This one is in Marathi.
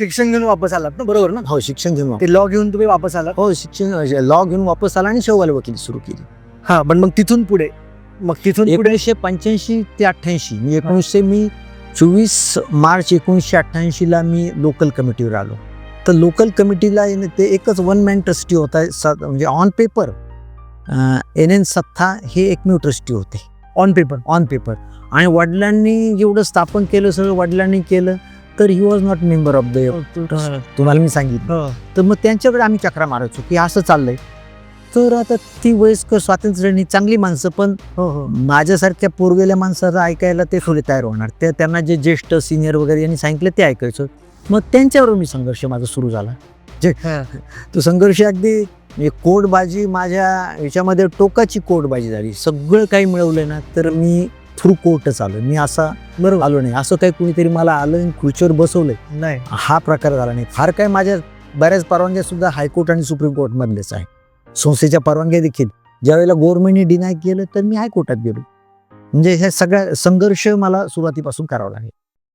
शिक्षण घेऊन वापस आलात ना, बरोबर ना? हो, शिक्षण घेऊन ते लॉ घेऊन तुम्ही वापस आलात. हो, शिक्षण लॉ घेऊन वापस आला आणि शेवगाल वकिली सुरू केली. हा, पण मग तिथून पुढे 1985 ते 88 मी 24 मार्च 1988 मी लोकल कमिटीवर आलो. तर लोकल कमिटीला ते एकच वन मॅन ट्रस्टी होता, म्हणजे ऑन पेपर NN सत्ता हे एकमेव ट्रस्टी होते ऑन पेपर. आणि वडिलांनी जेवढं स्थापन केलं सगळं वडिलांनी केलं, तर he was not member of the तुम्हाला मी सांगितलं. तर मग त्यांच्याकडे आम्ही चक्रा मारायचो की असं चाललंय. तर आता ती वयस्कर स्वातंत्र्याने चांगली माणसं, पण माझ्यासारख्या पोरगेल्या माणसाचं ऐकायला ते थोडे तयार होणार. ते त्यांना जे ज्येष्ठ सिनियर वगैरे यांनी सांगितलं ते ऐकायचं. मग त्यांच्यावर मी संघर्ष माझा सुरू झाला. तो संघर्ष अगदी कोर्टबाजी, माझ्या ह्याच्यामध्ये टोकाची कोर्टबाजी झाली. सगळं काही मिळवलं ना, तर मी थ्रू कोर्टच आलो. मी असा बरोबर आलो नाही, असं काही कुणीतरी मला आलं खुर्चीवर बसवलंय नाही, हा प्रकार झाला नाही. फार काय, माझ्या बऱ्याच परवानग्या सुद्धा हायकोर्ट आणि सुप्रीम कोर्ट मधलेच आहे. संस्थेच्या परवानग्या देखील ज्यावेळेला गव्हर्नमेंटने डिनाय केलं तर मी हायकोर्टात गेलो. म्हणजे ह्या सगळ्या संघर्ष मला सुरुवातीपासून करावा लागेल.